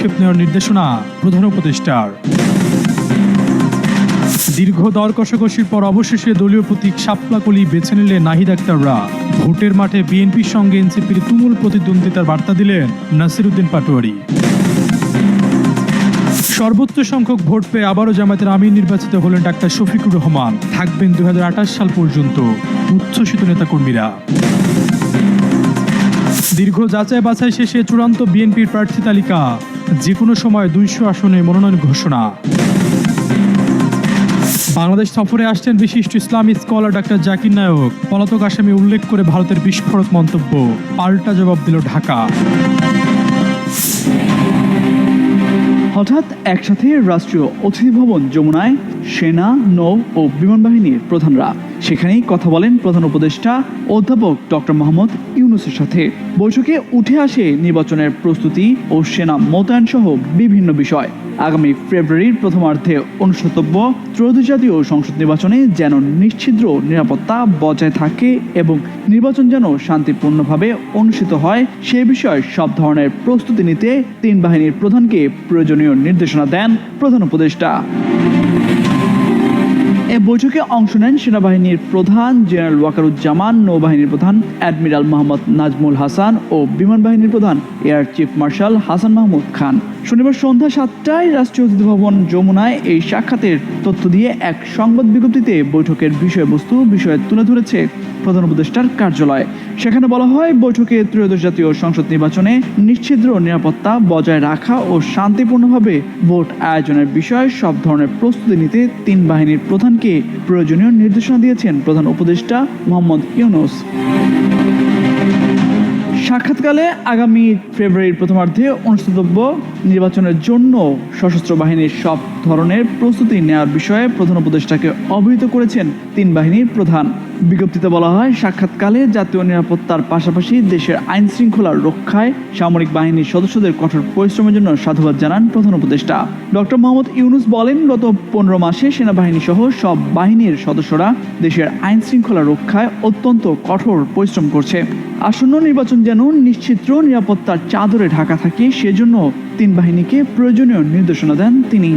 পদক্ষেপ নেওয়ার নির্দেশনা প্রধান উপদেষ্টার। দীর্ঘ দর কষাকষির পর অবশেষে দলীয় প্রতীক শাপলা কলি বেছে নিলেন নাহিদ আক্তাররা। ভোটের মাঠে বিএনপির সঙ্গে এনসিপির তুমুল প্রতিদ্বন্দ্বিতার বার্তা দিলেন নাসির উদ্দিন পাটোয়ারি। সর্বোচ্চ সংখ্যক ভোট পেয়ে আবারও জামায়াতের আমির নির্বাচিত হলেন ডাক্তার শফিকুর রহমান। থাকবেন 2028 সাল পর্যন্ত। উচ্ছ্বসিত নেতাকর্মীরা। দীর্ঘ যাচাই বাছাই শেষে চূড়ান্ত বিএনপির প্রার্থী তালিকা। যে কোনো সময় 200 আসনে মনোনয়ন ঘোষণা। বাংলাদেশ সফরে আসছেন বিশিষ্ট ইসলামী স্কলার ডাক্তার জাকির নায়ক। পলাতক আসামি উল্লেখ করে ভারতের বিস্ফোরক মন্তব্য। পাল্টা জবাব দিল ঢাকা। হঠাৎ একসাথে রাষ্ট্রীয় অতিথি ভবন যমুনায় সেনা, নৌ ও বিমান বাহিনীর প্রধানরা। সেখানেই কথা বলেন প্রধান উপদেষ্টা অধ্যাপক ডক্টর মোহাম্মদ ইউনূসের সাথে। বৈঠকে উঠে আসে নির্বাচনের প্রস্তুতি ও সেনা মোতায়েন সহ বিভিন্ন বিষয়। আগামী ফেব্রুয়ারির প্রথমার্ধে অনুষ্ঠিতব্য ত্রয়োদশ জাতীয় সংসদ নির্বাচনে যেন নিশ্ছিদ্র নিরাপত্তা বজায় থাকে এবং নির্বাচন যেন শান্তিপূর্ণভাবে অনুষ্ঠিত হয় সে বিষয়ে সব ধরনের প্রস্তুতি নিতে তিন বাহিনীর প্রধানকে প্রয়োজনীয় নির্দেশনা দেন প্রধান উপদেষ্টা। এ বৈঠকে অংশ নেন সেনাবাহিনীর প্রধান জেনারেল ওয়াকারুজ্জামান, নৌবাহিনীর প্রধান অ্যাডমিরাল মোহাম্মদ নাজমুল হাসান ও বিমান বাহিনীর প্রধান air chief marshal Hasan Mahmood Khan. শনিবার সন্ধ্যা 7টায় রাষ্ট্রীয় অতিথি ভবন যমুনায় এই সাক্ষাতের তথ্য দিয়ে এক সংবাদ বিজ্ঞপ্তিতে বৈঠকের বিষয়বস্তু তুলে ধরেছে প্রধান উপদেষ্টার কার্যালয়। সেখানে বলা হয়, বৈঠকে ত্রয়োদশ জাতীয় সংসদ নির্বাচনে নিশ্ছিদ্র নিরাপত্তা বজায় রাখা ও শান্তিপূর্ণভাবে ভোট আয়োজনের বিষয়ে সব ধরনের প্রস্তুতি নিতে তিন বাহিনীর প্রধানকে প্রয়োজনীয় নির্দেশনা দিয়েছেন প্রধান উপদেষ্টা মোহাম্মদ ইউনূস। সাক্ষাৎকালে আগামী ফেব্রুয়ারির প্রথমার্ধে অনুষ্ঠিতব্য নির্বাচনের জন্য সশস্ত্র বাহিনীর সব ধরনের প্রস্তুতি নেওয়ার বিষয়ে প্রধান উপদেষ্টাকে অবহিত করেছেন তিন বাহিনীর প্রধান। বিজ্ঞপ্তিতে বলা হয়, সাক্ষাৎকালে জাতীয় নিরাপত্তার পাশাপাশি দেশের আইন শৃঙ্খলা রক্ষায় সামরিক বাহিনীর সদস্যদের কঠোর পরিশ্রমের জন্য সাধুবাদ জানান প্রধান উপদেষ্টা। ডক্টর মোহাম্মদ ইউনূস বলেন, গত 15 মাসে সেনাবাহিনী সহ সব বাহিনীর সদস্যরা দেশের আইন শৃঙ্খলা রক্ষায় অত্যন্ত কঠোর পরিশ্রম করছে। আসন্ন নির্বাচন যেন নিশ্চিদ্র নিরাপত্তার চাদরে ঢাকা থাকে সেজন্য তিন বাহিনীকে প্রয়োজনীয় নির্দেশনা দেন তিনি।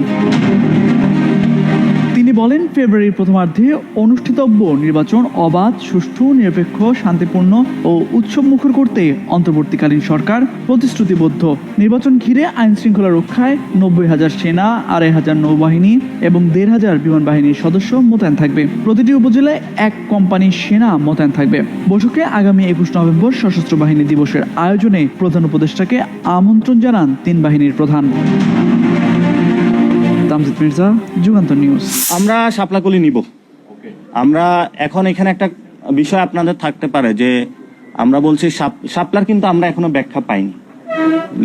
বলেন, ফেব্রুয়ারির প্রথমার্ধে অনুষ্ঠিতব্য নির্বাচন অবাধ, সুষ্ঠু, নিরপেক্ষ, শান্তিপূর্ণ ও উৎসবমুখর করতে অন্তর্বর্তীকালীন সরকার প্রতিশ্রুতিবদ্ধ। নির্বাচন ঘিরে আইন শৃঙ্খলা রক্ষায় 90,000 সেনা, 2,500 নৌবাহিনী এবং 1,500 বিমান বাহিনীর সদস্য মোতায়েন থাকবে। প্রতিটি উপজেলায় 1 কোম্পানি সেনা মোতায়েন থাকবে। বৈঠকে আগামী 21 নভেম্বর সশস্ত্র বাহিনী দিবসের আয়োজনে প্রধান উপদেষ্টাকে আমন্ত্রণ জানান তিন বাহিনীর প্রধান। তামজিদ মির্জা, যুগান্তর নিউজ। আমরা শাপলাকলি নিব। আমরা এখন এখানে একটা বিষয় আপনাদের থাকতে পারে যে আমরা বলছি শাপলার, কিন্তু আমরা এখনো ব্যাখ্যা পাইনি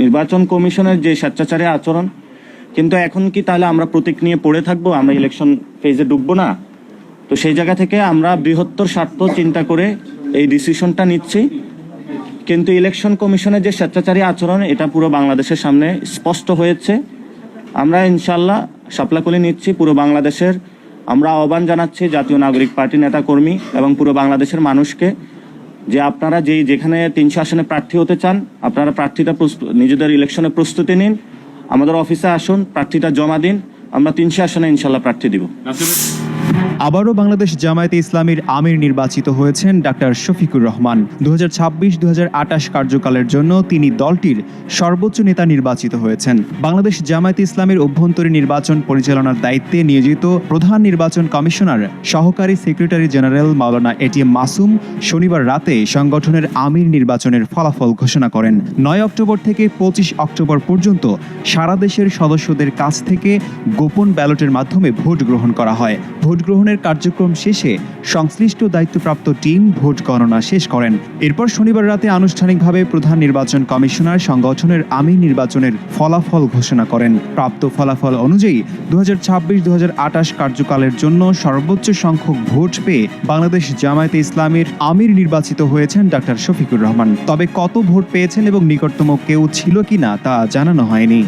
নির্বাচন কমিশনের যে স্বেচ্ছাচারী আচরণ। কিন্তু এখন কি তাহলে আমরা প্রতীক নিয়ে পড়ে থাকবো? আমরা ইলেকশন ফেজে ঢুকবো না? তো সেই জায়গা থেকে আমরা বৃহত্তর স্বার্থ চিন্তা করে এই ডিসিশনটা নিচ্ছি। কিন্তু ইলেকশন কমিশনের যে স্বেচ্ছাচারী আচরণ, এটা পুরো বাংলাদেশের সামনে স্পষ্ট হয়েছে। আমরা ইনশাল্লাহ শাপলাকলি নিচ্ছি পুরো বাংলাদেশের। আমরা আহ্বান জানাচ্ছি জাতীয় নাগরিক পার্টি নেতাকর্মী এবং পুরো বাংলাদেশের মানুষকে যে আপনারা যেখানে 300 আসনে প্রার্থী হতে চান, আপনারা প্রার্থীটা নিজেদের ইলেকশনে প্রস্তুতি নিন, আমাদের অফিসে আসুন, প্রার্থীটা জমা দিন। আমরা 300 আসনে ইনশাল্লাহ প্রার্থী দিব। আবারও বাংলাদেশ জামায়াতে ইসলামীর আমির নির্বাচিত হয়েছেন ডাক্তার শফিকুর রহমান। 2026-2028 কার্যকালের জন্য তিনি দলটির সর্বোচ্চ নেতা নির্বাচিত হয়েছেন। বাংলাদেশ জামায়াতে ইসলামীর অভ্যন্তরীণ নির্বাচন পরিচালনার দায়িত্বে নিয়োজিত প্রধান নির্বাচন কমিশনার সহকারী সেক্রেটারি জেনারেল মাওলানা এটিএম মাসুম শনিবার রাতে সংগঠনের আমির নির্বাচনের ফলাফল ঘোষণা করেন। 9 অক্টোবর থেকে 25 অক্টোবর পর্যন্ত সারা দেশের সদস্যদের কাছ থেকে গোপন ব্যালটের মাধ্যমে ভোট গ্রহণ করা হয়। ভোট গ্রহণের কার্যক্রম শেষে সংশ্লিষ্ট দায়িত্বপ্রাপ্ত টিম ভোট গণনা শেষ করেন। এরপর শনিবার রাতে আনুষ্ঠানিকভাবে প্রধান নির্বাচন কমিশনার সংগঠনের আমির নির্বাচনের ফলাফল ঘোষণা করেন। প্রাপ্ত ফলাফল অনুযায়ী 2026-2028 কার্যকালের জন্য সর্বোচ্চ সংখ্যক ভোট পেয়ে বাংলাদেশ জামায়াতে ইসলামীর আমির নির্বাচিত হয়েছেন ডাক্তার শফিকুর রহমান। তবে কত ভোট পেয়েছেন এবং নিকটতম কেউ ছিল কিনা তা জানানো হয়নি।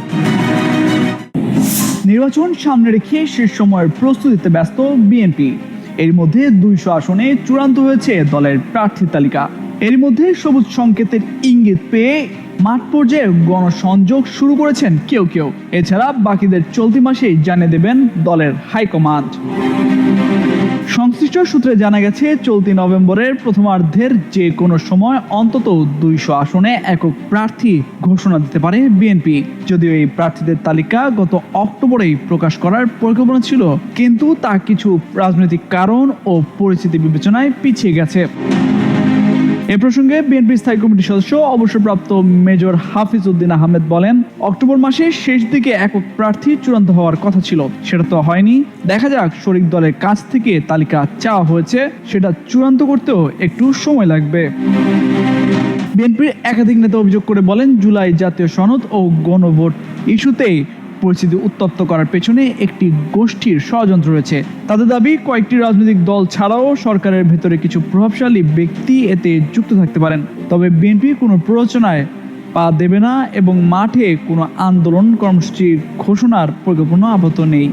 নির্বাচন সামনে রেখে শেষ সময়ের প্রস্তুতিতে ব্যস্ত বিএনপি। এর মধ্যে 200 আসনে চূড়ান্ত হয়েছে দলের প্রার্থী তালিকা। এর মধ্যে সবুজ সংকেতের ইঙ্গিত পেয়ে মাঠ পর্যায়ে গণসংযোগ শুরু করেছেন কেউ কেউ। এছাড়া বাকিদের চলতি মাসেই জানিয়ে দেবেন দলের হাইকমান্ড। সংশ্লিষ্ট সূত্রে জানা গেছে, চলতি নভেম্বরের প্রথমার্ধের যে কোনো সময় অন্তত 200 আসনে একক প্রার্থী ঘোষণা দিতে পারে বিএনপি। যদিও এই প্রার্থীদের তালিকা গত অক্টোবরেই প্রকাশ করার পরিকল্পনা ছিল, কিন্তু তা কিছু রাজনৈতিক কারণ ও পরিস্থিতি বিবেচনায় পিছিয়ে গেছে। এ প্রসঙ্গে বিএনপি স্থায়ী কমিটির সদস্য অবসরপ্রাপ্ত মেজর হাফিজ উদ্দিন আহমেদ বলেন, অক্টোবর মাসের শেষ দিকে একক প্রার্থী চূড়ান্ত হওয়ার কথা ছিল, সেটা তো হয়নি। দেখা যাক, শরিক দলের কাছ থেকে তালিকা চাওয়া হয়েছে, সেটা চূড়ান্ত করতেও একটু সময় লাগবে। বিএনপির একাধিক নেতা অভিযোগ করে বলেন, জুলাই জাতীয় সনদ ও গণভোট ইস্যুতেই পরিস্থিতি উত্তপ্ত করার পেছনে একটি গোষ্ঠীর ষড়যন্ত্র রয়েছে। তাদের দাবি, কয়েকটি রাজনৈতিক দল ছাড়াও সরকারের ভেতরে কিছু প্রভাবশালী ব্যক্তি এতে যুক্ত থাকতে পারেন। তবে বিএনপি কোনো প্ররোচনায় পা দেবে না এবং মাঠে কোনো আন্দোলন কর্মসূচির ঘোষণার পরিকল্পনা আপাতত নেই।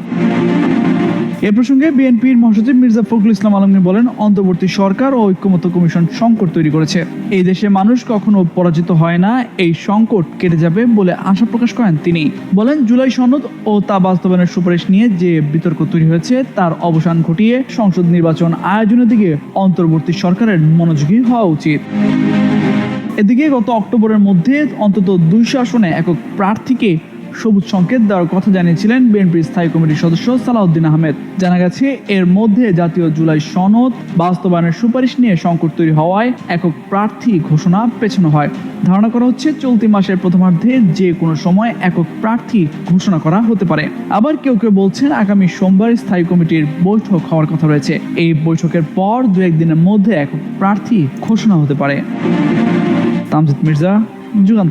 এ প্রসঙ্গে বিএনপির মহাসচিব মির্জা ফখরুল ইসলাম আলমগীর বলেন, অন্তর্বর্তী সরকার ও ঐক্যমত্য কমিশন সংকট তৈরি করেছে। এই দেশে মানুষ কখনো পরাজিত হয় না, এই সংকট কেটে যাবে বলে আশা প্রকাশ করেন তিনি। বলেন, জুলাই সনদ ও তা বাস্তবায়নের সুপারিশ নিয়ে যে বিতর্ক তৈরি হয়েছে তার অবসান ঘটিয়ে সংসদ নির্বাচন আয়োজনের দিকে অন্তর্বর্তী সরকারের মনোযোগী হওয়া উচিত। এদিকে গত অক্টোবরের মধ্যে অন্তত 200 আসনে একক প্রার্থীকে সবুজ সংকেত দেওয়ার কথা জানিয়েছিলেন বিএনপির স্থায়ী কমিটির সদস্য সালাউদ্দিন আহমেদ। জানা গেছে, এর মধ্যে জাতীয় জুলাই সনদ বাস্তবায়নের সুপারিশ নিয়ে সংকট তৈরি হওয়ায় একক প্রার্থী ঘোষণা পেছানো হয়। ধারণা করা হচ্ছে, চলতি মাসের প্রথমার্ধে যে কোনো সময় একক প্রার্থী ঘোষণা করা হতে পারে। আবার কেউ কেউ বলছেন, আগামী সোমবার স্থায়ী কমিটির বৈঠক হওয়ার কথা রয়েছে। এই বৈঠকের পর 2-1 দিনের মধ্যে একক প্রার্থী ঘোষণা হতে পারে। তামজিদ মির্জা, যুগান্তর।